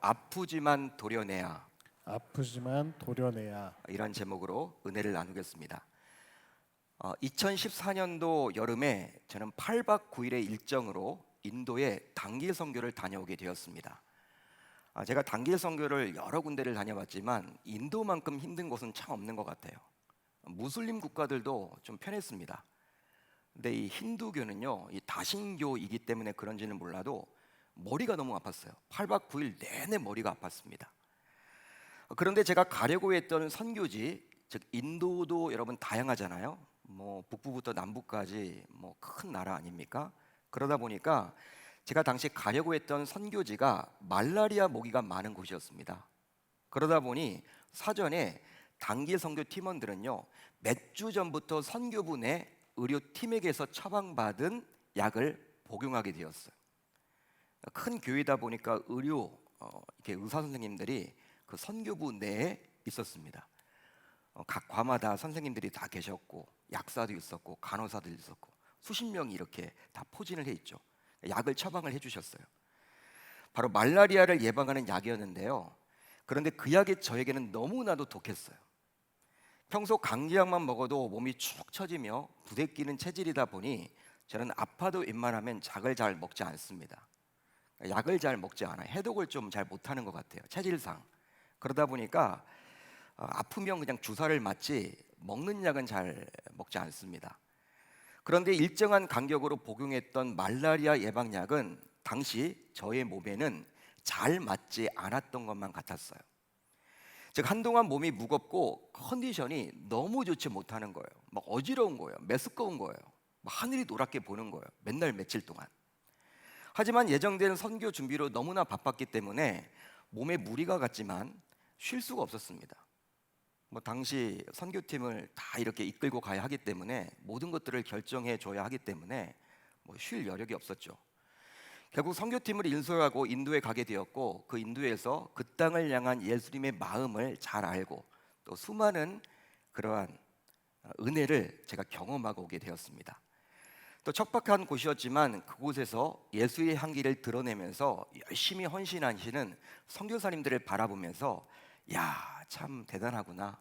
아프지만 도려내야 아프지만 도려내야. 이런 제목으로 은혜를 나누겠습니다. 2014년도 여름에 저는 8박 9일의 일정으로 인도에 단기 선교를 다녀오게 되었습니다. 제가 단기 선교를 여러 군데를 다녀봤지만 인도만큼 힘든 곳은 참 없는 것 같아요. 무슬림 국가들도 좀 편했습니다. 근데 이 힌두교는요, 이 다신교이기 때문에 그런지는 몰라도 머리가 너무 아팠어요. 8박 9일 내내 머리가 아팠습니다. 그런데 제가 가려고 했던 선교지, 즉 인도도 여러분 다양하잖아요. 뭐 북부부터 남부까지 뭐 큰 나라 아닙니까? 그러다 보니까 제가 당시 가려고 했던 선교지가 말라리아 모기가 많은 곳이었습니다. 그러다 보니 사전에 단기 선교 팀원들은요, 몇 주 전부터 선교부 내 의료팀에게서 처방받은 약을 복용하게 되었어요. 큰 교회다 보니까 이렇게 의사 선생님들이 그 선교부 내에 있었습니다. 각 과마다 선생님들이 다 계셨고 약사도 있었고 간호사도 있었고 수십 명이 이렇게 다 포진을 해 있죠. 약을 처방을 해주셨어요. 바로 말라리아를 예방하는 약이었는데요. 그런데 그 약이 저에게는 너무나도 독했어요. 평소 강제약만 먹어도 몸이 축 처지며 부대끼는 체질이다 보니 저는 아파도 웬만하면 약을 잘 먹지 않습니다. 약을 잘 먹지 않아요. 해독을 좀 잘 못하는 것 같아요, 체질상. 그러다 보니까 아프면 그냥 주사를 맞지 먹는 약은 잘 먹지 않습니다. 그런데 일정한 간격으로 복용했던 말라리아 예방약은 당시 저의 몸에는 잘 맞지 않았던 것만 같았어요. 즉 한동안 몸이 무겁고 컨디션이 너무 좋지 못하는 거예요. 막 어지러운 거예요. 메스꺼운 거예요. 막 하늘이 노랗게 보는 거예요. 맨날 며칠 동안. 하지만 예정된 선교 준비로 너무나 바빴기 때문에 몸에 무리가 갔지만 쉴 수가 없었습니다. 뭐 당시 선교팀을 다 이렇게 이끌고 가야 하기 때문에 모든 것들을 결정해 줘야 하기 때문에 뭐 쉴 여력이 없었죠. 결국 선교팀을 인솔하고 인도에 가게 되었고, 그 인도에서 그 땅을 향한 예수님의 마음을 잘 알고 또 수많은 그러한 은혜를 제가 경험하고 오게 되었습니다. 또 척박한 곳이었지만 그곳에서 예수의 향기를 드러내면서 열심히 헌신하시는 선교사님들을 바라보면서 야, 참 대단하구나.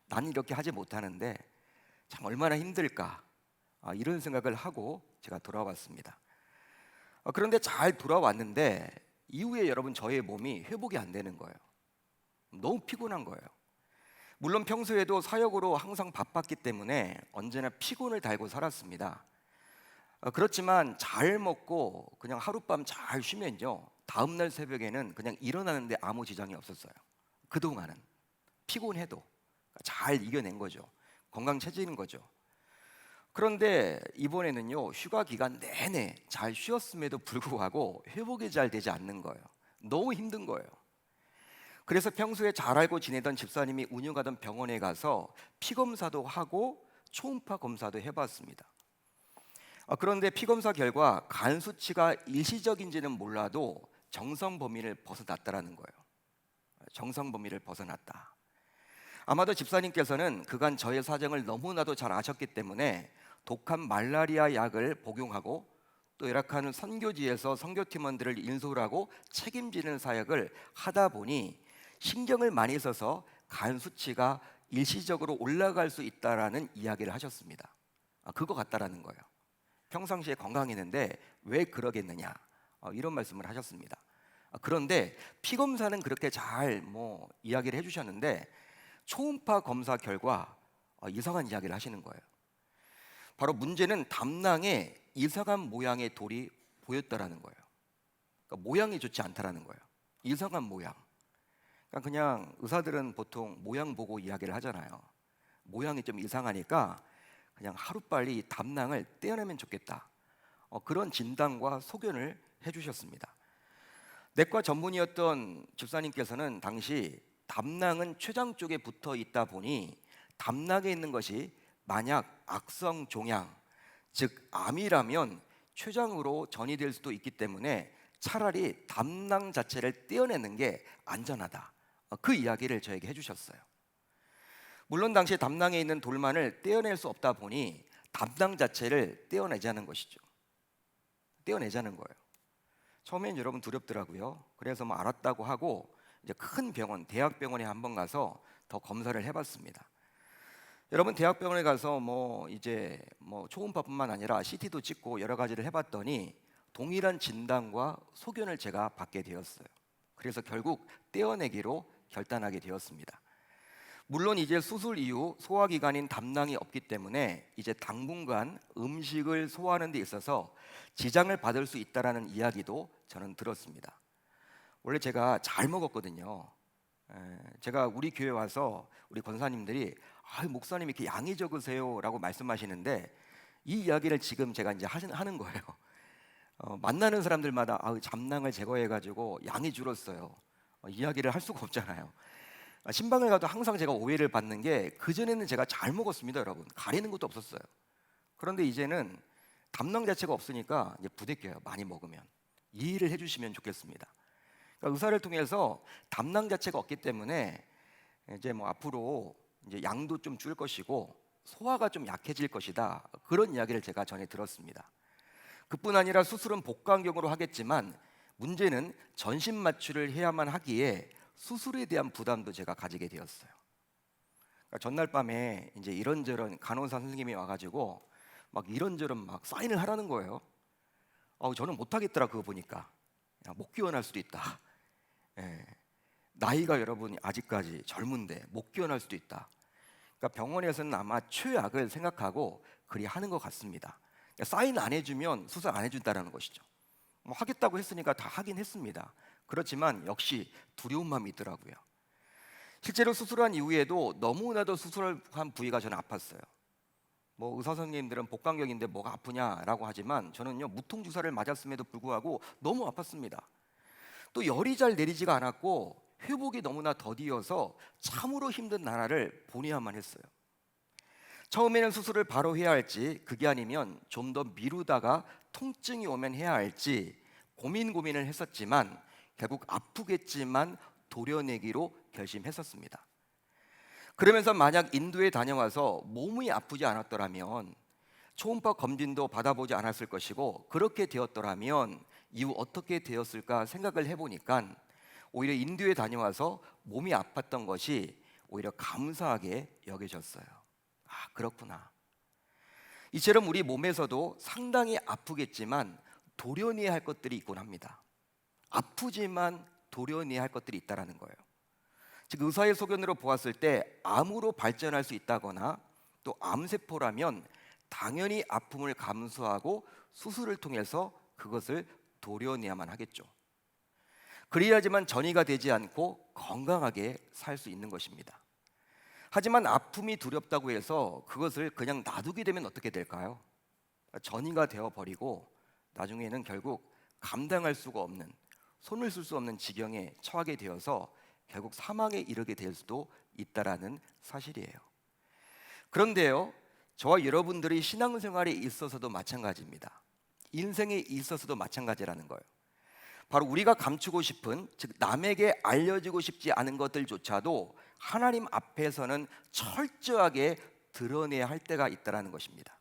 나는 이렇게 하지 못하는데 참 얼마나 힘들까. 이런 생각을 하고 제가 돌아왔습니다. 그런데 잘 돌아왔는데 이후에 여러분 저의 몸이 회복이 안 되는 거예요. 너무 피곤한 거예요. 물론 평소에도 사역으로 항상 바빴기 때문에 언제나 피곤을 달고 살았습니다. 그렇지만 잘 먹고 그냥 하룻밤 잘 쉬면요, 다음날 새벽에는 그냥 일어나는데 아무 지장이 없었어요. 그동안은 피곤해도 잘 이겨낸 거죠. 건강 체질인 거죠. 그런데 이번에는요, 휴가 기간 내내 잘 쉬었음에도 불구하고 회복이 잘 되지 않는 거예요. 너무 힘든 거예요. 그래서 평소에 잘 알고 지내던 집사님이 운영하던 병원에 가서 피 검사도 하고 초음파 검사도 해봤습니다. 그런데 피 검사 결과 간 수치가 일시적인지는 몰라도 정상 범위를 벗어났다라는 거예요. 정상 범위를 벗어났다. 아마도 집사님께서는 그간 저의 사정을 너무나도 잘 아셨기 때문에 독한 말라리아 약을 복용하고 또 열악한 선교지에서 선교팀원들을 인솔하고 책임지는 사역을 하다 보니 신경을 많이 써서 간 수치가 일시적으로 올라갈 수 있다라는 이야기를 하셨습니다. 그거 같다라는 거예요. 평상시에 건강했는데 왜 그러겠느냐, 이런 말씀을 하셨습니다. 그런데 피 검사는 그렇게 잘 이야기를 해주셨는데 초음파 검사 결과 이상한 이야기를 하시는 거예요. 바로 문제는 담낭에 이상한 모양의 돌이 보였다라는 거예요. 그러니까 모양이 좋지 않다라는 거예요. 이상한 모양. 그러니까 그냥 의사들은 보통 모양 보고 이야기를 하잖아요. 모양이 좀 이상하니까 그냥 하루빨리 담낭을 떼어내면 좋겠다. 그런 진단과 소견을 해주셨습니다. 내과 전문의였던 집사님께서는 당시 담낭은 췌장 쪽에 붙어 있다 보니 담낭에 있는 것이 만약 악성 종양, 즉 암이라면 췌장으로 전이될 수도 있기 때문에 차라리 담낭 자체를 떼어내는 게 안전하다. 그 이야기를 저에게 해주셨어요. 물론 당시 담낭에 있는 돌만을 떼어낼 수 없다 보니 담낭 자체를 떼어내자는 것이죠. 떼어내자는 거예요. 처음엔 여러분 두렵더라고요. 그래서 뭐 알았다고 하고 이제 큰 병원, 대학병원에 한번 가서 더 검사를 해봤습니다. 여러분 대학병원에 가서 뭐 이제 뭐 초음파뿐만 아니라 CT도 찍고 여러 가지를 해봤더니 동일한 진단과 소견을 제가 받게 되었어요. 그래서 결국 떼어내기로 결단하게 되었습니다. 물론 이제 수술 이후 소화기관인 담낭이 없기 때문에 이제 당분간 음식을 소화하는 데 있어서 지장을 받을 수 있다라는 이야기도 저는 들었습니다. 원래 제가 잘 먹었거든요. 제가 우리 교회 와서 우리 권사님들이 목사님 이렇게 양이 적으세요라고 말씀하시는데 이 이야기를 지금 제가 이제 하는 거예요. 만나는 사람들마다 잠낭을 제거해가지고 양이 줄었어요. 이야기를 할 수가 없잖아요. 신방을 가도 항상 제가 오해를 받는 게 그전에는 제가 잘 먹었습니다, 여러분. 가리는 것도 없었어요. 그런데 이제는 담낭 자체가 없으니까 이제 부대껴요. 많이 먹으면 이해를 해주시면 좋겠습니다. 그러니까 의사를 통해서 담낭 자체가 없기 때문에 이제 뭐 앞으로 이제 양도 좀 줄 것이고 소화가 좀 약해질 것이다. 그런 이야기를 제가 전에 들었습니다. 그뿐 아니라 수술은 복강경으로 하겠지만 문제는 전신 마취를 해야만 하기에 수술에 대한 부담도 제가 가지게 되었어요. 그러니까 전날 밤에 이제 이런저런 간호사 선생님이 와가지고 막 이런저런 막 사인을 하라는 거예요. 저는 못하겠더라 그거 보니까. 목 기원할 수도 있다. 나이가 여러분 아직까지 젊은데 목 기원할 수도 있다. 그러니까 병원에서는 아마 최악을 생각하고 그리 하는 것 같습니다. 그러니까 사인 안 해주면 수술 안 해준다는 것이죠. 뭐 하겠다고 했으니까 다 하긴 했습니다. 그렇지만 역시 두려운 마음이 있더라고요. 실제로 수술한 이후에도 너무나도 수술한 부위가 저는 아팠어요. 뭐 의사 선생님들은 복강경인데 뭐가 아프냐라고 하지만 저는요 무통 주사를 맞았음에도 불구하고 너무 아팠습니다. 또 열이 잘 내리지가 않았고 회복이 너무나 더디어서 참으로 힘든 나날을 보내야만 했어요. 처음에는 수술을 바로 해야 할지 그게 아니면 좀 더 미루다가 통증이 오면 해야 할지 고민을 했었지만 결국 아프겠지만 도려내기로 결심했었습니다. 그러면서 만약 인도에 다녀와서 몸이 아프지 않았더라면 초음파 검진도 받아보지 않았을 것이고 그렇게 되었더라면 이후 어떻게 되었을까 생각을 해보니까 오히려 인도에 다녀와서 몸이 아팠던 것이 오히려 감사하게 여겨졌어요. 그렇구나. 이처럼 우리 몸에서도 상당히 아프겠지만 도려내야 할 것들이 있곤 합니다. 아프지만 도려내야 할 것들이 있다는 거예요. 즉 의사의 소견으로 보았을 때 암으로 발전할 수 있다거나 또 암세포라면 당연히 아픔을 감수하고 수술을 통해서 그것을 도려내야만 하겠죠. 그래야지만 전이가 되지 않고 건강하게 살 수 있는 것입니다. 하지만 아픔이 두렵다고 해서 그것을 그냥 놔두게 되면 어떻게 될까요? 전이가 되어버리고 나중에는 결국 감당할 수가 없는, 손을 쓸 수 없는 지경에 처하게 되어서 결국 사망에 이르게 될 수도 있다라는 사실이에요. 그런데요, 저와 여러분들이 신앙생활에 있어서도 마찬가지입니다. 인생에 있어서도 마찬가지라는 거예요. 바로 우리가 감추고 싶은, 즉 남에게 알려지고 싶지 않은 것들조차도 하나님 앞에서는 철저하게 드러내야 할 때가 있다는 것입니다.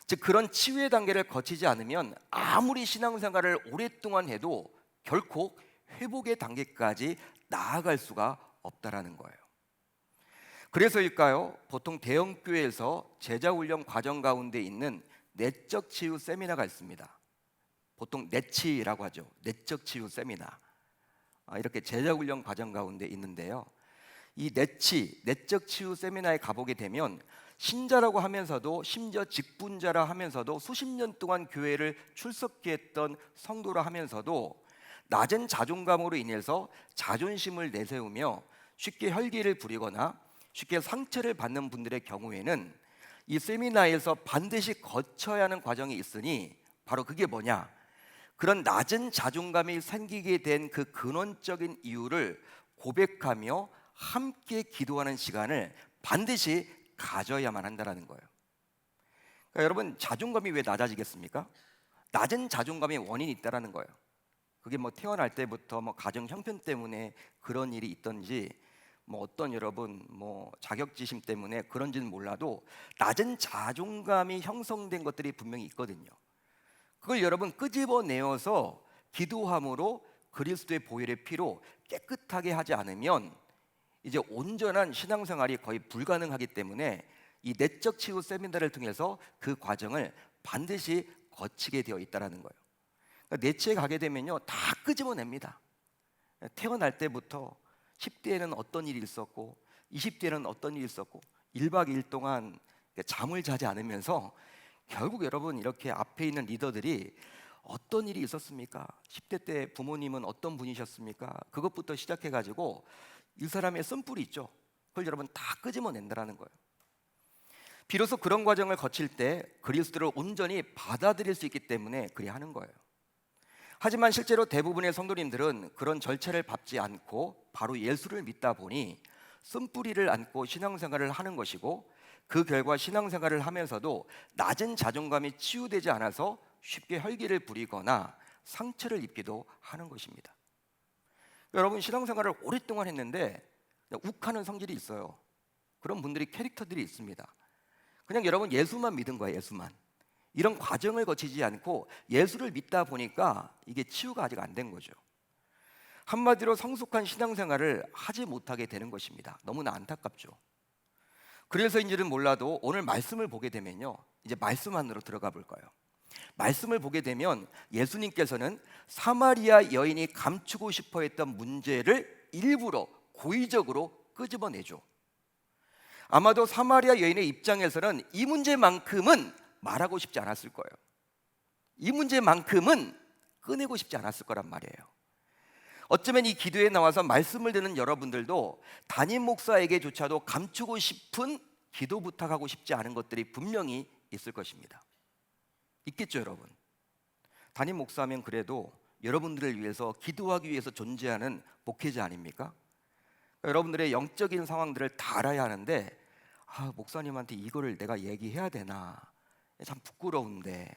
즉 그런 치유의 단계를 거치지 않으면 아무리 신앙생활을 오랫동안 해도 결코 회복의 단계까지 나아갈 수가 없다라는 거예요. 그래서일까요? 보통 대형 교회에서 제자 훈련 과정 가운데 있는 내적 치유 세미나가 있습니다. 보통 내치라고 하죠. 내적 치유 세미나. 이렇게 제자 훈련 과정 가운데 있는데요. 이 내적 치유 세미나에 가보게 되면 신자라고 하면서도 심지어 직분자라 하면서도 수십 년 동안 교회를 출석했던 성도라 하면서도 낮은 자존감으로 인해서 자존심을 내세우며 쉽게 혈기를 부리거나 쉽게 상처를 받는 분들의 경우에는 이 세미나에서 반드시 거쳐야 하는 과정이 있으니 바로 그게 뭐냐? 그런 낮은 자존감이 생기게 된 그 근원적인 이유를 고백하며 함께 기도하는 시간을 반드시 가져야만 한다는 거예요. 그러니까 여러분 자존감이 왜 낮아지겠습니까? 낮은 자존감의 원인이 있다는 거예요. 그게 뭐 태어날 때부터 뭐 가정 형편 때문에 그런 일이 있던지 뭐 어떤 여러분 뭐 자격지심 때문에 그런지는 몰라도 낮은 자존감이 형성된 것들이 분명히 있거든요. 그걸 여러분 끄집어내어서 기도함으로 그리스도의 보혈의 피로 깨끗하게 하지 않으면 이제 온전한 신앙생활이 거의 불가능하기 때문에 이 내적 치유 세미나를 통해서 그 과정을 반드시 거치게 되어 있다는 거예요. 그러니까 내치에 가게 되면요, 다 끄집어냅니다. 태어날 때부터 10대에는 어떤 일이 있었고 20대에는 어떤 일이 있었고 1박 2일 동안 잠을 자지 않으면서 결국 여러분 이렇게 앞에 있는 리더들이 어떤 일이 있었습니까? 10대 때 부모님은 어떤 분이셨습니까? 그것부터 시작해가지고 이 사람의 쓴뿌리 있죠. 그걸 여러분 다 끄집어낸다는 거예요. 비로소 그런 과정을 거칠 때 그리스도를 온전히 받아들일 수 있기 때문에 그리 하는 거예요. 하지만 실제로 대부분의 성도님들은 그런 절차를 밟지 않고 바로 예수를 믿다 보니 쓴뿌리를 안고 신앙생활을 하는 것이고, 그 결과 신앙생활을 하면서도 낮은 자존감이 치유되지 않아서 쉽게 혈기를 부리거나 상처를 입기도 하는 것입니다. 여러분, 신앙생활을 오랫동안 했는데 욱하는 성질이 있어요. 그런 분들이 캐릭터들이 있습니다. 그냥 여러분 예수만 믿은 거예요. 예수만. 이런 과정을 거치지 않고 예수를 믿다 보니까 이게 치유가 아직 안 된 거죠. 한마디로 성숙한 신앙생활을 하지 못하게 되는 것입니다. 너무나 안타깝죠. 그래서인지는 몰라도 오늘 말씀을 보게 되면요, 이제 말씀 안으로 들어가 볼까요? 말씀을 보게 되면 예수님께서는 사마리아 여인이 감추고 싶어 했던 문제를 일부러 고의적으로 끄집어내죠. 아마도 사마리아 여인의 입장에서는 이 문제만큼은 말하고 싶지 않았을 거예요. 이 문제만큼은 꺼내고 싶지 않았을 거란 말이에요. 어쩌면 이 기도에 나와서 말씀을 듣는 여러분들도 담임 목사에게조차도 감추고 싶은 기도 부탁하고 싶지 않은 것들이 분명히 있을 것입니다. 있겠죠, 여러분. 담임 목사면 그래도 여러분들을 위해서 기도하기 위해서 존재하는 목회자 아닙니까? 여러분들의 영적인 상황들을 다 알아야 하는데, 목사님한테 이거를 내가 얘기해야 되나, 참 부끄러운데,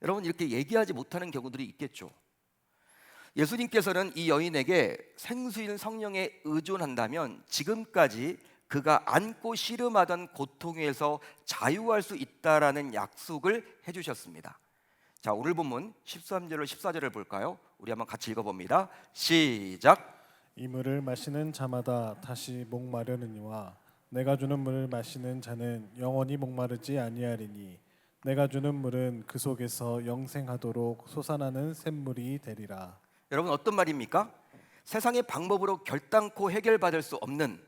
여러분 이렇게 얘기하지 못하는 경우들이 있겠죠. 예수님께서는 이 여인에게 생수인 성령에 의존한다면 지금까지 그가 안고 씨름하던 고통에서 자유할 수 있다라는 약속을 해주셨습니다. 자, 오늘 본문 13절로 14절을 볼까요? 우리 한번 같이 읽어봅니다. 시작. 이 물을 마시는 자마다 다시 목마르느니와 내가 주는 물을 마시는 자는 영원히 목마르지 아니하리니 내가 주는 물은 그 속에서 영생하도록 솟아나는 샘물이 되리라. 여러분, 어떤 말입니까? 세상의 방법으로 결단코 해결받을 수 없는,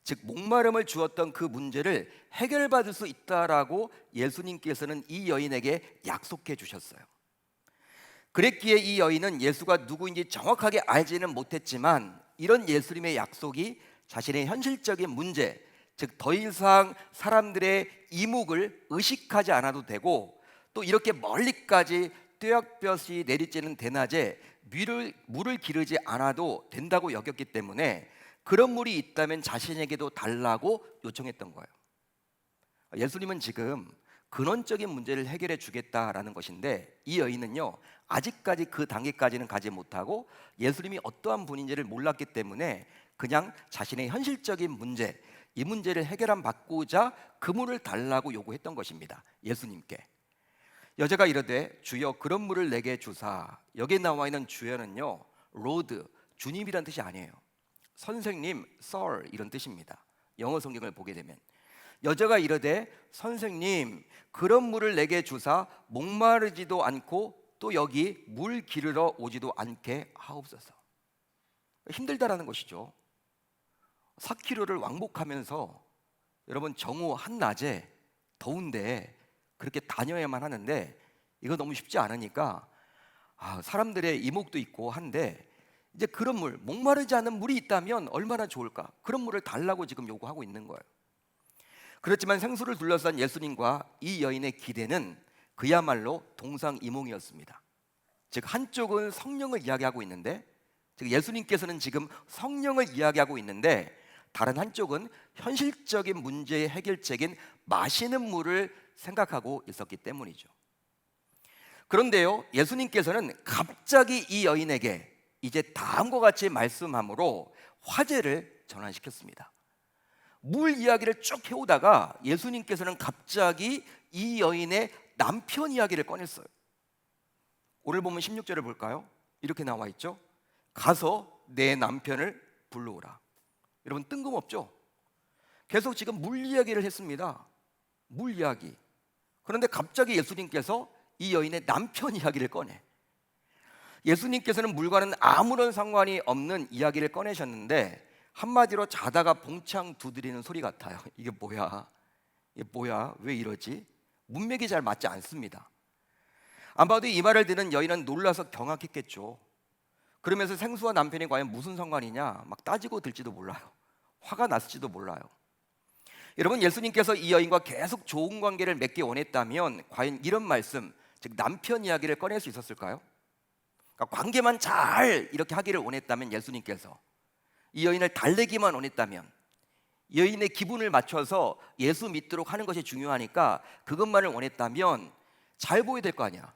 즉 목마름을 주었던 그 문제를 해결받을 수 있다라고 예수님께서는 이 여인에게 약속해 주셨어요. 그랬기에 이 여인은 예수가 누구인지 정확하게 알지는 못했지만 이런 예수님의 약속이 자신의 현실적인 문제, 즉 더 이상 사람들의 이목을 의식하지 않아도 되고, 또 이렇게 멀리까지 뙤약볕이 내리쬐는 대낮에 물을 기르지 않아도 된다고 여겼기 때문에 그런 물이 있다면 자신에게도 달라고 요청했던 거예요. 예수님은 지금 근원적인 문제를 해결해 주겠다라는 것인데, 이 여인은요 아직까지 그 단계까지는 가지 못하고 예수님이 어떠한 분인지를 몰랐기 때문에 그냥 자신의 현실적인 문제, 이 문제를 해결함 받고자 그 물을 달라고 요구했던 것입니다. 예수님께. 여자가 이르되 주여 그런 물을 내게 주사. 여기에 나와 있는 주여는요 로드, 주님이란 뜻이 아니에요. 선생님, sir 이런 뜻입니다. 영어 성경을 보게 되면 여자가 이르되 선생님 그런 물을 내게 주사 목마르지도 않고 또 여기 물 기르러 오지도 않게 하옵소서. 힘들다라는 것이죠. 4km를 왕복하면서 여러분 정오 한낮에 더운데 그렇게 다녀야만 하는데 이거 너무 쉽지 않으니까 사람들의 이목도 있고 한데, 이제 그런 물, 목마르지 않은 물이 있다면 얼마나 좋을까? 그런 물을 달라고 지금 요구하고 있는 거예요. 그렇지만 생수를 둘러싼 예수님과 이 여인의 기대는 그야말로 동상이몽이었습니다. 즉 한쪽은 성령을 이야기하고 있는데, 즉 예수님께서는 지금 성령을 이야기하고 있는데, 다른 한쪽은 현실적인 문제의 해결책인 마시는 물을 생각하고 있었기 때문이죠. 그런데요, 예수님께서는 갑자기 이 여인에게 이제 다음과 같이 말씀함으로 화제를 전환시켰습니다. 물 이야기를 쭉 해오다가 예수님께서는 갑자기 이 여인의 남편 이야기를 꺼냈어요. 오늘 보면 16절을 볼까요? 이렇게 나와 있죠. 가서 내 남편을 불러오라. 여러분 뜬금없죠? 계속 지금 물 이야기를 했습니다. 물 이야기. 그런데 갑자기 예수님께서 이 여인의 남편 이야기를 꺼내. 예수님께서는 물과는 아무런 상관이 없는 이야기를 꺼내셨는데 한마디로 자다가 봉창 두드리는 소리 같아요. 이게 뭐야? 이게 뭐야? 왜 이러지? 문맥이 잘 맞지 않습니다. 아마도 이 말을 듣는 여인은 놀라서 경악했겠죠. 그러면서 생수와 남편이 과연 무슨 상관이냐 막 따지고 들지도 몰라요. 화가 났을지도 몰라요. 여러분, 예수님께서 이 여인과 계속 좋은 관계를 맺기 원했다면 과연 이런 말씀, 즉 남편 이야기를 꺼낼 수 있었을까요? 그러니까 관계만 잘 이렇게 하기를 원했다면, 예수님께서 이 여인을 달래기만 원했다면, 여인의 기분을 맞춰서 예수 믿도록 하는 것이 중요하니까 그것만을 원했다면 잘 보여야 될 거 아니야.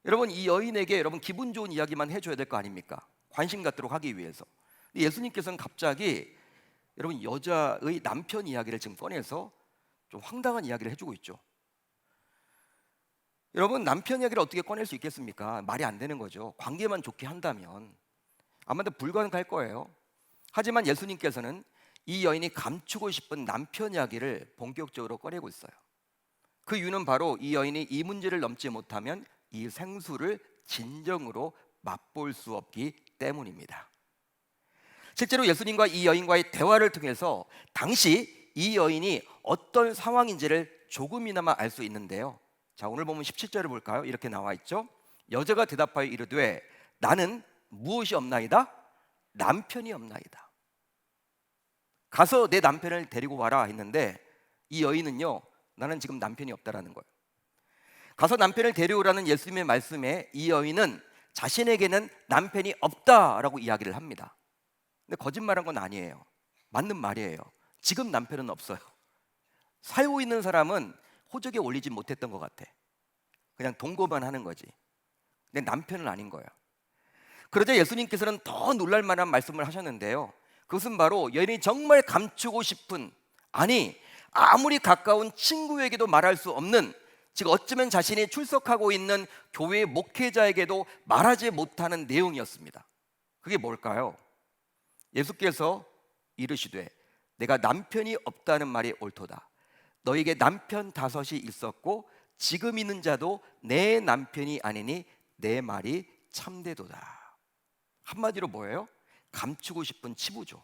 여러분, 이 여인에게 여러분 기분 좋은 이야기만 해줘야 될 거 아닙니까? 관심 갖도록 하기 위해서. 근데 예수님께서는 갑자기 여러분 여자의 남편 이야기를 지금 꺼내서 좀 황당한 이야기를 해주고 있죠. 여러분, 남편 이야기를 어떻게 꺼낼 수 있겠습니까? 말이 안 되는 거죠. 관계만 좋게 한다면 아마도 불가능할 거예요. 하지만 예수님께서는 이 여인이 감추고 싶은 남편 이야기를 본격적으로 꺼내고 있어요. 그 이유는 바로 이 여인이 이 문제를 넘지 못하면 이 생수를 진정으로 맛볼 수 없기 때문입니다. 실제로 예수님과 이 여인과의 대화를 통해서 당시 이 여인이 어떤 상황인지를 조금이나마 알 수 있는데요. 자, 오늘 보면 17절을 볼까요? 이렇게 나와 있죠. 여자가 대답하여 이르되 나는 무엇이 없나이다? 남편이 없나이다. 가서 내 남편을 데리고 와라 했는데 이 여인은요, 나는 지금 남편이 없다라는 거예요. 가서 남편을 데려오라는 예수님의 말씀에 이 여인은 자신에게는 남편이 없다라고 이야기를 합니다. 근데 거짓말한 건 아니에요. 맞는 말이에요. 지금 남편은 없어요. 살고 있는 사람은 호적에 올리지 못했던 것 같아. 그냥 동거만 하는 거지. 근데 남편은 아닌 거예요. 그러자 예수님께서는 더 놀랄 만한 말씀을 하셨는데요. 그것은 바로 여인이 정말 감추고 싶은, 아니 아무리 가까운 친구에게도 말할 수 없는, 즉 어쩌면 자신이 출석하고 있는 교회 목회자에게도 말하지 못하는 내용이었습니다. 그게 뭘까요? 예수께서 이르시되 내가 남편이 없다는 말이 옳도다. 너에게 남편 5이 있었고 지금 있는 자도 내 남편이 아니니 내 말이 참되도다. 한마디로 뭐예요? 감추고 싶은 치부죠.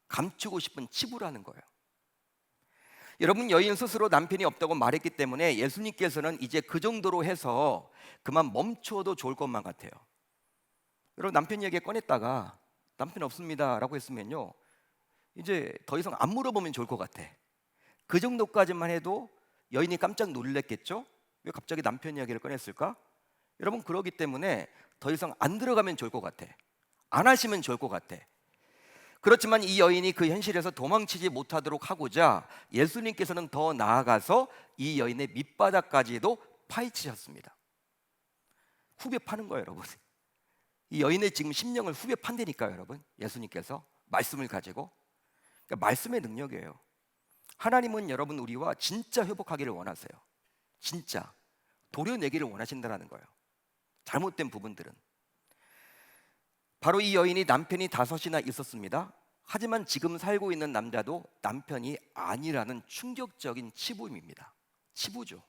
감추고 싶은 치부라는 거예요. 여러분, 여인 스스로 남편이 없다고 말했기 때문에 예수님께서는 이제 그 정도로 해서 그만 멈춰도 좋을 것만 같아요. 여러분, 남편 얘기 꺼냈다가 남편 없습니다 라고 했으면요, 이제 더 이상 안 물어보면 좋을 것 같아. 그 정도까지만 해도 여인이 깜짝 놀랐겠죠? 왜 갑자기 남편 이야기를 꺼냈을까? 여러분, 그러기 때문에 더 이상 안 들어가면 좋을 것 같아. 안 하시면 좋을 것 같아. 그렇지만 이 여인이 그 현실에서 도망치지 못하도록 하고자 예수님께서는 더 나아가서 이 여인의 밑바닥까지도 파헤치셨습니다. 후벼 파는 거예요, 여러분. 이 여인의 지금 심령을 후벼 판다니까요, 여러분. 예수님께서 말씀을 가지고. 그러니까 말씀의 능력이에요. 하나님은 여러분 우리와 진짜 회복하기를 원하세요. 진짜 도려내기를 원하신다는 거예요. 잘못된 부분들은. 바로 이 여인이 남편이 5이나 있었습니다. 하지만 지금 살고 있는 남자도 남편이 아니라는 충격적인 치부입니다. 치부죠.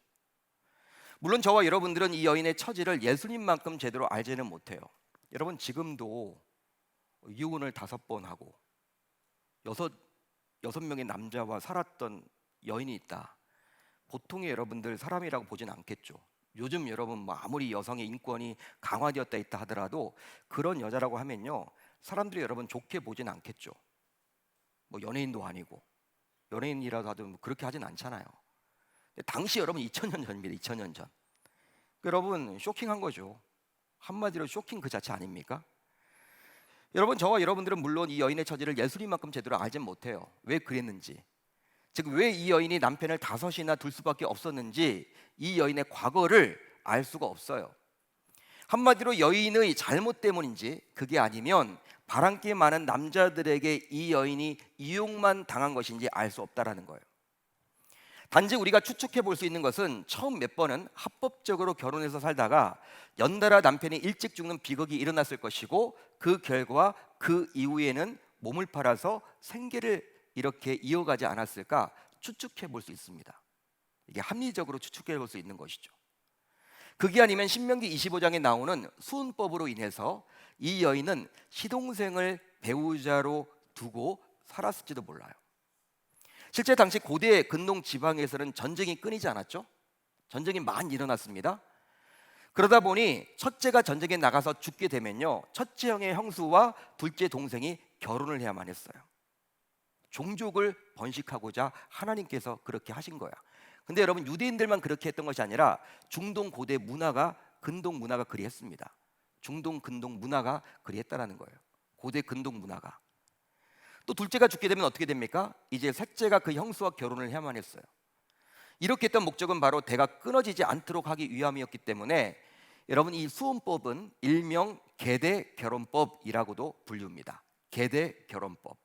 물론 저와 여러분들은 이 여인의 처지를 예수님만큼 제대로 알지는 못해요. 여러분, 지금도 이혼을 5번 하고 여섯 명의 남자와 살았던 여인이 있다. 보통의 여러분들 사람이라고 보진 않겠죠. 요즘 여러분 뭐 아무리 여성의 인권이 강화되었다 있다 하더라도 그런 여자라고 하면요, 사람들이 여러분 좋게 보진 않겠죠. 뭐 연예인도 아니고, 연예인이라도 하도 뭐 그렇게 하진 않잖아요. 당시 여러분 2000년 전입니다. 2000년 전. 여러분 쇼킹한 거죠. 한마디로 쇼킹 그 자체 아닙니까? 여러분, 저와 여러분들은 물론 이 여인의 처지를 예수님만큼 제대로 알진 못해요. 왜 그랬는지, 즉 왜 이 여인이 남편을 5이나 둘 수밖에 없었는지, 이 여인의 과거를 알 수가 없어요. 한마디로 여인의 잘못 때문인지, 그게 아니면 바람기 많은 남자들에게 이 여인이 이용만 당한 것인지 알 수 없다라는 거예요. 단지 우리가 추측해 볼 수 있는 것은 처음 몇 번은 합법적으로 결혼해서 살다가 연달아 남편이 일찍 죽는 비극이 일어났을 것이고, 그 결과 그 이후에는 몸을 팔아서 생계를 이렇게 이어가지 않았을까 추측해 볼 수 있습니다. 이게 합리적으로 추측해 볼 수 있는 것이죠. 그게 아니면 신명기 25장에 나오는 수은법으로 인해서 이 여인은 시동생을 배우자로 두고 살았을지도 몰라요. 실제 당시 고대 근동 지방에서는 전쟁이 끊이지 않았죠. 전쟁이 많이 일어났습니다. 그러다 보니 첫째가 전쟁에 나가서 죽게 되면요, 첫째 형의 형수와 둘째 동생이 결혼을 해야만 했어요. 종족을 번식하고자 하나님께서 그렇게 하신 거야. 근데 여러분, 유대인들만 그렇게 했던 것이 아니라 중동 고대 문화가, 근동 문화가 그리했습니다. 중동 근동 문화가 그리했다라는 거예요. 고대 근동 문화가. 또 둘째가 죽게 되면 어떻게 됩니까? 이제 셋째가 그 형수와 결혼을 해야만 했어요. 이렇게 했던 목적은 바로 대가 끊어지지 않도록 하기 위함이었기 때문에 여러분, 이 수혼법은 일명 계대 결혼법이라고도 불립니다. 계대 결혼법.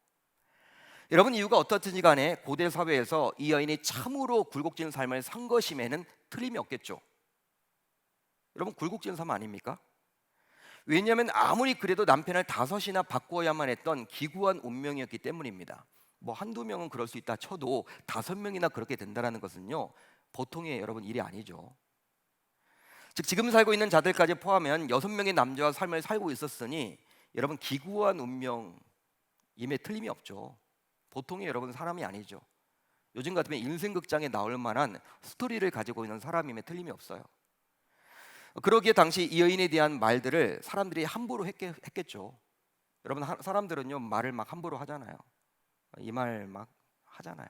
여러분, 이유가 어떻든지 간에 고대 사회에서 이 여인이 참으로 굴곡진 삶을 산 것임에는 틀림이 없겠죠. 여러분, 굴곡진 삶 아닙니까? 왜냐하면 아무리 그래도 남편을 5이나 바꾸어야만 했던 기구한 운명이었기 때문입니다. 뭐 한두 명은 그럴 수 있다 쳐도 5명이나 그렇게 된다는 것은요, 보통의 여러분 일이 아니죠. 즉, 지금 살고 있는 자들까지 포함한 6명의 남자와 삶을 살고 있었으니 여러분, 기구한 운명임에 틀림이 없죠. 보통의 여러분 사람이 아니죠. 요즘 같으면 인생극장에 나올 만한 스토리를 가지고 있는 사람임에 틀림이 없어요. 그러기에 당시 이 여인에 대한 말들을 사람들이 함부로 했겠죠. 여러분, 사람들은요 말을 막 함부로 하잖아요. 이 말 막 하잖아요.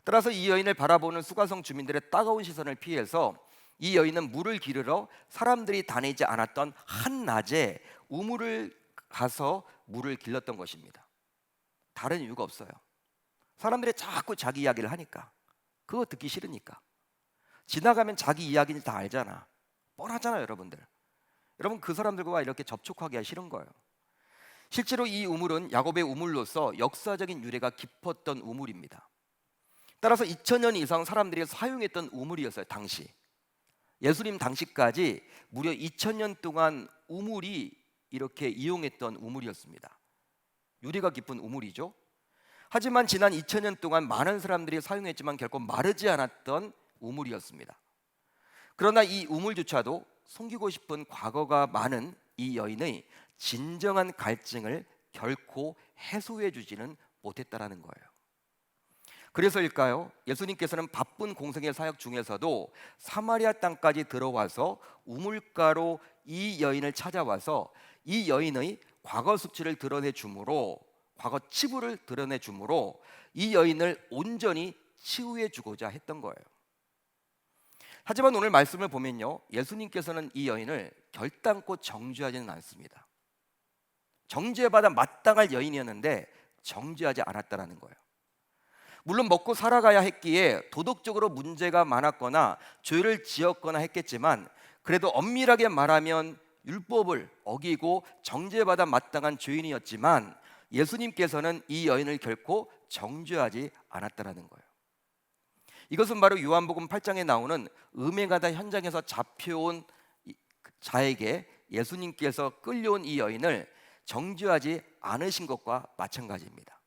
따라서 이 여인을 바라보는 수가성 주민들의 따가운 시선을 피해서 이 여인은 물을 기르러 사람들이 다니지 않았던 한낮에 우물을 가서 물을 길렀던 것입니다. 다른 이유가 없어요. 사람들이 자꾸 자기 이야기를 하니까, 그거 듣기 싫으니까. 지나가면 자기 이야기는 다 알잖아. 뻔하잖아요, 여러분들. 여러분, 그 사람들과 이렇게 접촉하기가 싫은 거예요. 실제로 이 우물은 야곱의 우물로서 역사적인 유래가 깊었던 우물입니다. 따라서 2000년 이상 사람들이 사용했던 우물이었어요, 당시. 예수님 당시까지 무려 2000년 동안 우물이 이렇게 이용했던 우물이었습니다. 유래가 깊은 우물이죠. 하지만 지난 2000년 동안 많은 사람들이 사용했지만 결코 마르지 않았던 우물이었습니다. 그러나 이 우물조차도 숨기고 싶은 과거가 많은 이 여인의 진정한 갈증을 결코 해소해 주지는 못했다라는 거예요. 그래서일까요? 예수님께서는 바쁜 공생의 사역 중에서도 사마리아 땅까지 들어와서 우물가로 이 여인을 찾아와서 이 여인의 과거 수치를 드러내 주므로, 과거 치부를 드러내 주므로 이 여인을 온전히 치유해 주고자 했던 거예요. 하지만 오늘 말씀을 보면요, 예수님께서는 이 여인을 결단코 정죄하지는 않습니다. 정죄받아 마땅할 여인이었는데 정죄하지 않았다라는 거예요. 물론 먹고 살아가야 했기에 도덕적으로 문제가 많았거나 죄를 지었거나 했겠지만, 그래도 엄밀하게 말하면 율법을 어기고 정죄받아 마땅한 죄인이었지만 예수님께서는 이 여인을 결코 정죄하지 않았다라는 거예요. 이것은 바로 요한복음 8장에 나오는 음행하다 현장에서 잡혀온 자에게 예수님께서 끌려온 이 여인을 정죄하지 않으신 것과 마찬가지입니다.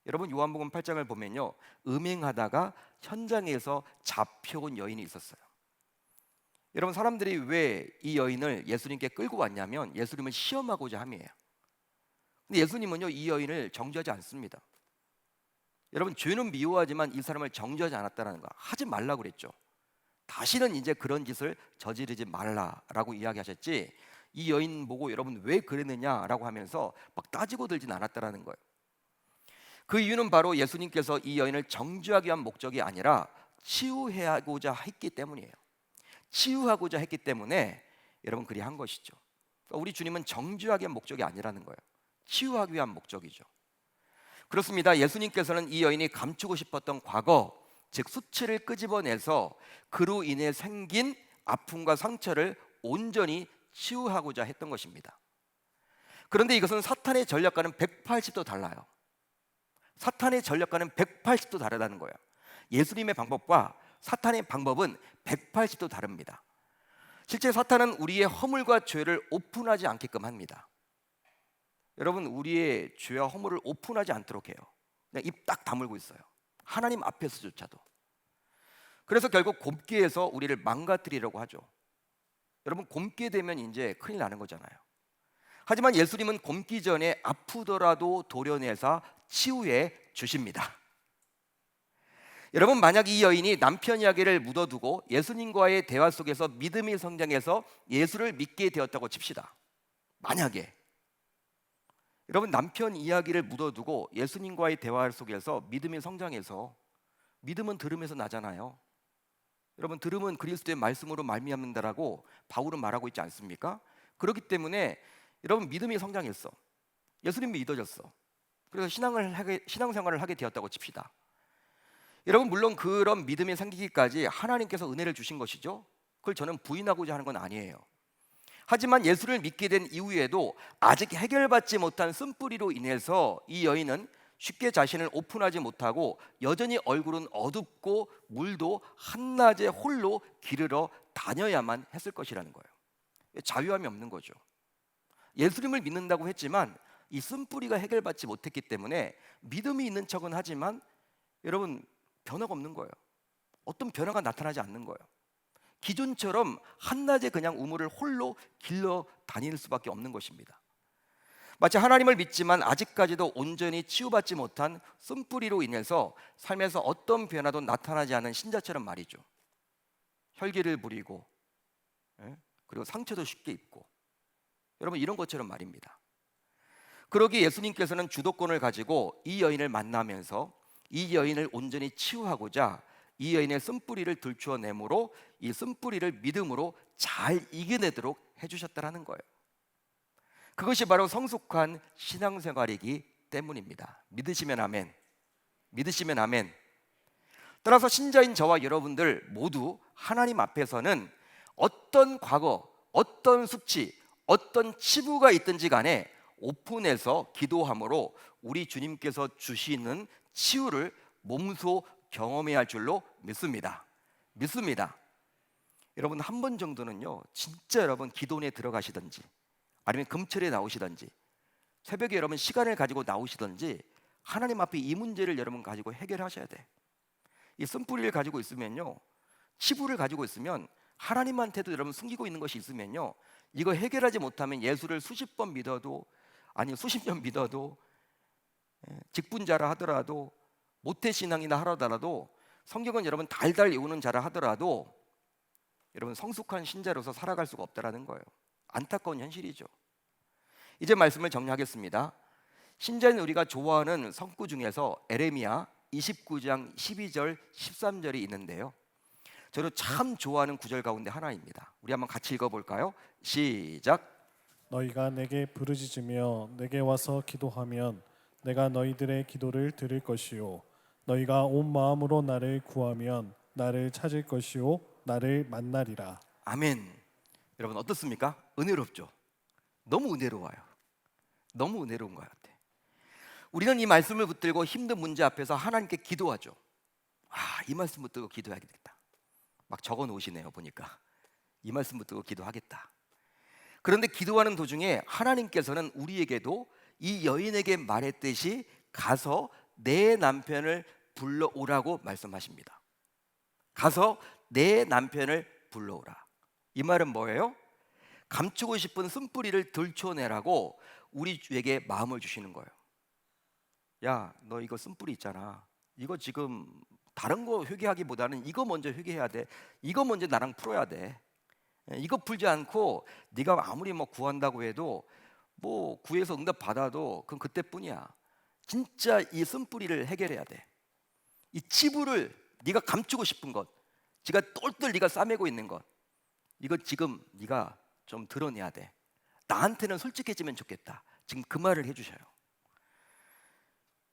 여러분, 요한복음 8장을 보면요, 음행하다가 현장에서 잡혀온 여인이 있었어요. 여러분, 사람들이 왜 이 여인을 예수님께 끌고 왔냐면 예수님을 시험하고자 함이에요. 근데 예수님은요, 이 여인을 정죄하지 않습니다. 여러분, 죄는 미워하지만 이 사람을 정죄하지 않았다는 거, 하지 말라고 그랬죠. 다시는 이제 그런 짓을 저지르지 말라라고 이야기하셨지, 이 여인 보고 여러분 왜 그랬느냐라고 하면서 막 따지고 들진 않았다라는 거예요. 그 이유는 바로 예수님께서 이 여인을 정죄하기 위한 목적이 아니라 치유하고자 했기 때문이에요. 치유하고자 했기 때문에 여러분 그리 한 것이죠. 그러니까 우리 주님은 정죄하기 위한 목적이 아니라는 거예요. 치유하기 위한 목적이죠. 그렇습니다. 예수님께서는 이 여인이 감추고 싶었던 과거, 즉 수치를 끄집어내서 그로 인해 생긴 아픔과 상처를 온전히 치유하고자 했던 것입니다. 그런데 이것은 사탄의 전략과는 180도 달라요. 사탄의 전략과는 180도 다르다는 거예요. 예수님의 방법과 사탄의 방법은 180도 다릅니다. 실제 사탄은 우리의 허물과 죄를 오픈하지 않게끔 합니다. 여러분, 우리의 죄와 허물을 오픈하지 않도록 해요. 그냥 입 딱 다물고 있어요. 하나님 앞에서조차도. 그래서 결국 곱게 해서 우리를 망가뜨리려고 하죠. 여러분, 곰게 되면 이제 큰일 나는 거잖아요. 하지만 예수님은 곰기 전에 아프더라도 도려내사 치유해 주십니다. 여러분, 만약 이 여인이 남편 이야기를 묻어두고 예수님과의 대화 속에서 믿음이 성장해서 예수를 믿게 되었다고 칩시다. 만약에 여러분, 남편 이야기를 묻어두고 예수님과의 대화 속에서 믿음이 성장해서, 믿음은 들음에서 나잖아요. 여러분, 들음은 그리스도의 말씀으로 말미암는다라고 바울은 말하고 있지 않습니까? 그렇기 때문에 여러분, 믿음이 성장했어. 예수님이 믿어졌어. 그래서 신앙생활을 하게 되었다고 칩시다. 여러분, 물론 그런 믿음이 생기기까지 하나님께서 은혜를 주신 것이죠. 그걸 저는 부인하고자 하는 건 아니에요. 하지만 예수를 믿게 된 이후에도 아직 해결받지 못한 쓴뿌리로 인해서 이 여인은 쉽게 자신을 오픈하지 못하고 여전히 얼굴은 어둡고 물도 한낮에 홀로 기르러 다녀야만 했을 것이라는 거예요. 자유함이 없는 거죠. 예수님을 믿는다고 했지만 이 쓴뿌리가 해결받지 못했기 때문에 믿음이 있는 척은 하지만 여러분, 변화가 없는 거예요. 어떤 변화가 나타나지 않는 거예요. 기존처럼 한낮에 그냥 우물을 홀로 길러 다닐 수밖에 없는 것입니다. 마치 하나님을 믿지만 아직까지도 온전히 치유받지 못한 쓴뿌리로 인해서 삶에서 어떤 변화도 나타나지 않은 신자처럼 말이죠. 혈기를 부리고, 그리고 상처도 쉽게 입고, 여러분, 이런 것처럼 말입니다. 그러기에 예수님께서는 주도권을 가지고 이 여인을 만나면서 이 여인을 온전히 치유하고자 이 여인의 쓴뿌리를 들추어내므로 이 쓴뿌리를 믿음으로 잘 이겨내도록 해주셨다라는 거예요. 그것이 바로 성숙한 신앙생활이기 때문입니다. 믿으시면 아멘. 믿으시면 아멘. 따라서 신자인 저와 여러분들 모두 하나님 앞에서는 어떤 과거, 어떤 숙취, 어떤 치부가 있든지 간에 오픈해서 기도함으로 우리 주님께서 주시는 치유를 몸소 경험해야 할 줄로 믿습니다. 여러분, 한 번 정도는요, 진짜 여러분 기도원에 들어가시든지 아니면 금철에 나오시든지 새벽에 여러분 시간을 가지고 나오시든지 하나님 앞에 이 문제를 여러분 가지고 해결하셔야 돼. 이 쓴뿌리를 가지고 있으면요, 치부를 가지고 있으면 하나님한테도 여러분 숨기고 있는 것이 있으면요, 이거 해결하지 못하면 예수를 수십 번 믿어도, 아니 수십 년 믿어도, 직분자라 하더라도, 모태신앙이나 하더라도, 성경은 여러분 달달 외우는 자라 하더라도 여러분 성숙한 신자로서 살아갈 수가 없다라는 거예요. 안타까운 현실이죠. 이제 말씀을 정리하겠습니다. 신자인 우리가 좋아하는 성구 중에서 에레미야 29장 12절 13절이 있는데요, 저도 참 좋아하는 구절 가운데 하나입니다. 우리 한번 같이 읽어볼까요? 시작. 너희가 내게 부르짖으며 내게 와서 기도하면 내가 너희들의 기도를 들을 것이요 너희가 온 마음으로 나를 구하면 나를 찾을 것이요 나를 만나리라. 아멘. 여러분 어떻습니까? 은혜롭죠? 너무 은혜로워요. 너무 은혜로운 것 같아. 우리는 이 말씀을 붙들고 힘든 문제 앞에서 하나님께 기도하죠. 이 말씀 붙들고 기도해야겠다. 막 적어 놓으시네요. 보니까 이 말씀 붙들고 기도하겠다. 그런데 기도하는 도중에 하나님께서는 우리에게도 이 여인에게 말했듯이 가서 내 남편을 불러오라고 말씀하십니다. 가서 내 남편을 불러오라. 이 말은 뭐예요? 감추고 싶은 쓴뿌리를 들춰내라고 우리 주에게 마음을 주시는 거예요. 야, 너 이거 쓴뿌리 있잖아. 이거 지금 다른 거 회개하기보다는 이거 먼저 회개해야 돼. 이거 먼저 나랑 풀어야 돼. 이거 풀지 않고 네가 아무리 뭐 구한다고 해도 뭐 구해서 응답 받아도 그건 그때뿐이야. 진짜 이 쓴뿌리를 해결해야 돼. 이 치부를 네가 감추고 싶은 것, 지가 똘똘 네가 싸매고 있는 것, 이거 지금 네가 좀 드러내야 돼. 나한테는 솔직해지면 좋겠다. 지금 그 말을 해주셔요.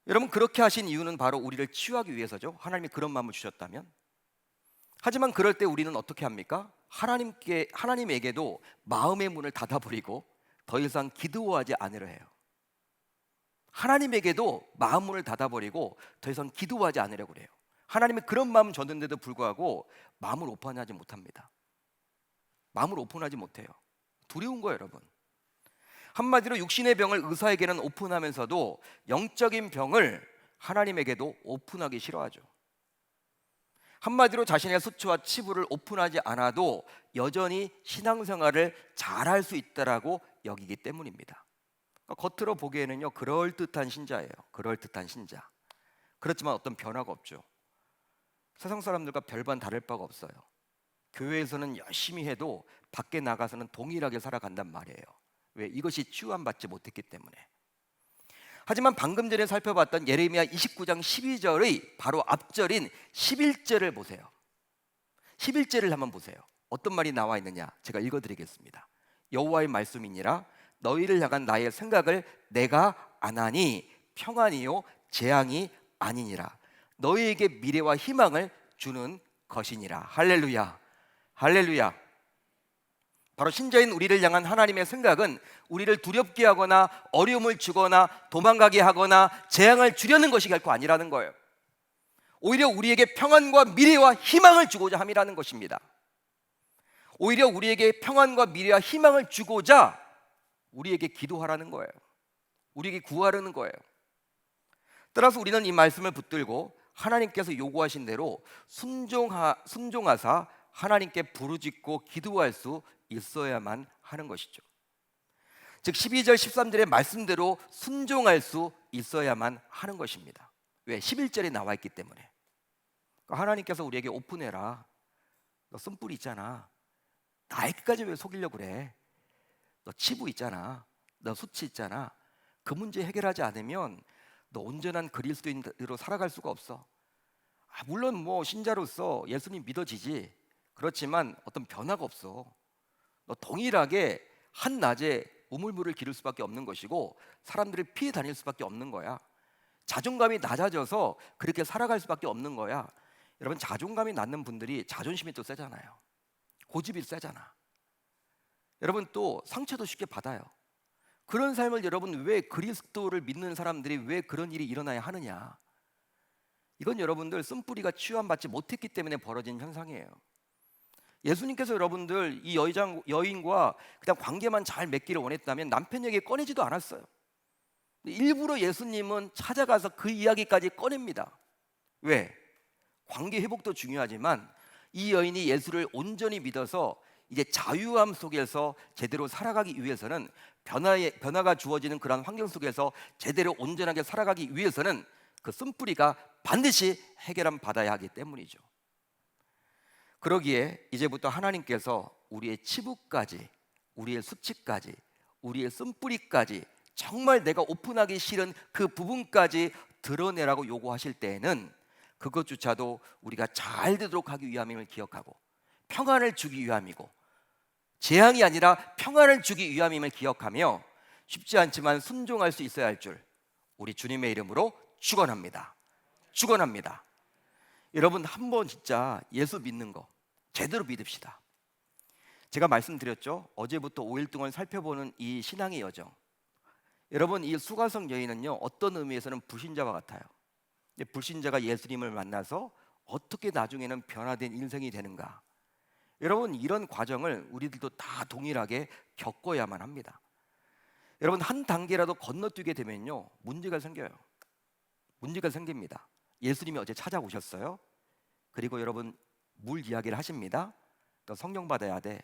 여러분, 그렇게 하신 이유는 바로 우리를 치유하기 위해서죠. 하나님이 그런 마음을 주셨다면. 하지만 그럴 때 우리는 어떻게 합니까? 하나님에게도 마음의 문을 닫아버리고 더 이상 기도하지 않으려 해요. 하나님에게도 마음 문을 닫아버리고 더 이상 기도하지 않으려고 그래요. 하나님이 그런 마음 줬는데도 불구하고 마음을 오픈하지 못합니다. 마음을 오픈하지 못해요. 두려운 거예요, 여러분. 한마디로 육신의 병을 의사에게는 오픈하면서도 영적인 병을 하나님에게도 오픈하기 싫어하죠. 한마디로 자신의 수치와 치부를 오픈하지 않아도 여전히 신앙생활을 잘할 수 있다라고 여기기 때문입니다. 그러니까 겉으로 보기에는요, 그럴듯한 신자예요. 그럴듯한 신자. 그렇지만 어떤 변화가 없죠. 세상 사람들과 별반 다를 바가 없어요. 교회에서는 열심히 해도 밖에 나가서는 동일하게 살아간단 말이에요. 왜? 이것이 치유함받지 못했기 때문에. 하지만 방금 전에 살펴봤던 예레미야 29장 12절의 바로 앞절인 11절을 보세요. 11절을 한번 보세요. 어떤 말이 나와 있느냐? 제가 읽어드리겠습니다. 여호와의 말씀이니라 너희를 향한 나의 생각을 내가 아나니 평안이요 재앙이 아니니라 너희에게 미래와 희망을 주는 것이니라. 할렐루야, 할렐루야. 바로 신자인 우리를 향한 하나님의 생각은 우리를 두렵게 하거나 어려움을 주거나 도망가게 하거나 재앙을 주려는 것이 결코 아니라는 거예요. 오히려 우리에게 평안과 미래와 희망을 주고자 함이라는 것입니다. 오히려 우리에게 평안과 미래와 희망을 주고자 우리에게 기도하라는 거예요. 우리에게 구하라는 거예요. 따라서 우리는 이 말씀을 붙들고 하나님께서 요구하신 대로 순종하사 하나님께 부르짖고 기도할 수 있어야만 하는 것이죠. 즉 12절 13절의 말씀대로 순종할 수 있어야만 하는 것입니다. 왜? 11절에 나와 있기 때문에. 그러니까 하나님께서 우리에게 오픈해라. 너 쓴뿌리 있잖아. 나에게까지 왜 속이려고 그래? 너 치부 있잖아. 너 수치 있잖아. 그 문제 해결하지 않으면 너 온전한 그리스도인으로 살아갈 수가 없어. 물론 뭐 신자로서 예수님 믿어지지. 그렇지만 어떤 변화가 없어. 너 동일하게 한낮에 우물물을 기를 수밖에 없는 것이고 사람들을 피해 다닐 수밖에 없는 거야. 자존감이 낮아져서 그렇게 살아갈 수밖에 없는 거야. 여러분 자존감이 낮는 분들이 자존심이 또 세잖아요. 고집이 세잖아. 여러분 또 상처도 쉽게 받아요. 그런 삶을 여러분 왜 그리스도를 믿는 사람들이 왜 그런 일이 일어나야 하느냐? 이건 여러분들 쓴뿌리가 치유함받지 못했기 때문에 벌어진 현상이에요. 예수님께서 여러분들 이 여인과 그냥 관계만 잘 맺기를 원했다면 남편에게 꺼내지도 않았어요. 일부러 예수님은 찾아가서 그 이야기까지 꺼냅니다. 왜? 관계 회복도 중요하지만 이 여인이 예수를 온전히 믿어서 이제 자유함 속에서 제대로 살아가기 위해서는 변화가 주어지는 그런 환경 속에서 제대로 온전하게 살아가기 위해서는 그 쓴뿌리가 반드시 해결함 받아야 하기 때문이죠. 그러기에 이제부터 하나님께서 우리의 치부까지, 우리의 수치까지, 우리의 쓴뿌리까지 정말 내가 오픈하기 싫은 그 부분까지 드러내라고 요구하실 때에는 그것조차도 우리가 잘 되도록 하기 위함임을 기억하고 평안을 주기 위함이고 재앙이 아니라 평안을 주기 위함임을 기억하며 쉽지 않지만 순종할 수 있어야 할 줄 우리 주님의 이름으로 축원합니다. 축원합니다. 여러분 한번 진짜 예수 믿는 거 제대로 믿읍시다. 제가 말씀드렸죠. 어제부터 5일 동안 살펴보는 이 신앙의 여정. 여러분 이 수가성 여인은요 어떤 의미에서는 불신자와 같아요. 불신자가 예수님을 만나서 어떻게 나중에는 변화된 인생이 되는가. 여러분 이런 과정을 우리들도 다 동일하게 겪어야만 합니다. 여러분 한 단계라도 건너뛰게 되면요 문제가 생겨요. 문제가 생깁니다. 예수님이 어제 찾아오셨어요. 그리고 여러분 물 이야기를 하십니다. 또 성령 받아야 돼.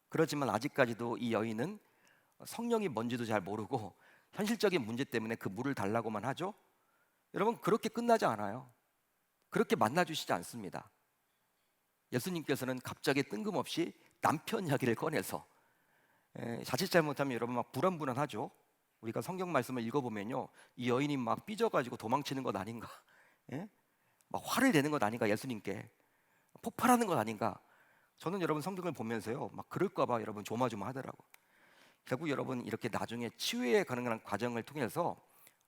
그렇지만 아직까지도 이 여인은 성령이 뭔지도 잘 모르고 현실적인 문제 때문에 그 물을 달라고만 하죠. 여러분 그렇게 끝나지 않아요. 그렇게 만나주시지 않습니다. 예수님께서는 갑자기 뜬금없이 남편 이야기를 꺼내서 자칫 잘못하면 여러분 막 불안불안하죠. 우리가 성경 말씀을 읽어보면요 이 여인이 막 삐져가지고 도망치는 것 아닌가, 막 화를 내는 것 아닌가, 예수님께 폭발하는 것 아닌가. 저는 여러분 성경을 보면서요 막 그럴까봐 여러분 조마조마하더라고. 결국 여러분 이렇게 나중에 치유에 가는 과정을 통해서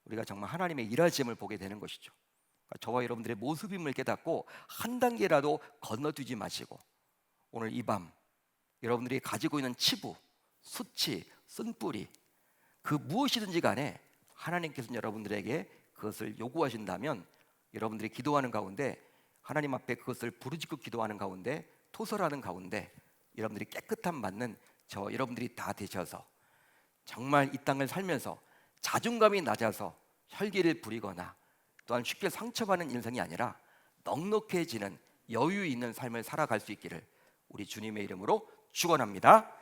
우리가 정말 하나님의 일하심을 보게 되는 것이죠. 그러니까 저와 여러분들의 모습임을 깨닫고 한 단계라도 건너뛰지 마시고 오늘 이 밤 여러분들이 가지고 있는 치부, 수치, 쓴뿌리 그 무엇이든지 간에 하나님께서 여러분들에게 그것을 요구하신다면 여러분들이 기도하는 가운데 하나님 앞에 그것을 부르짖고 기도하는 가운데, 토설하는 가운데 여러분들이 깨끗함 받는 저 여러분들이 다 되셔서 정말 이 땅을 살면서 자존감이 낮아서 혈기를 부리거나 또한 쉽게 상처받는 인생이 아니라 넉넉해지는 여유 있는 삶을 살아갈 수 있기를 우리 주님의 이름으로 축원합니다.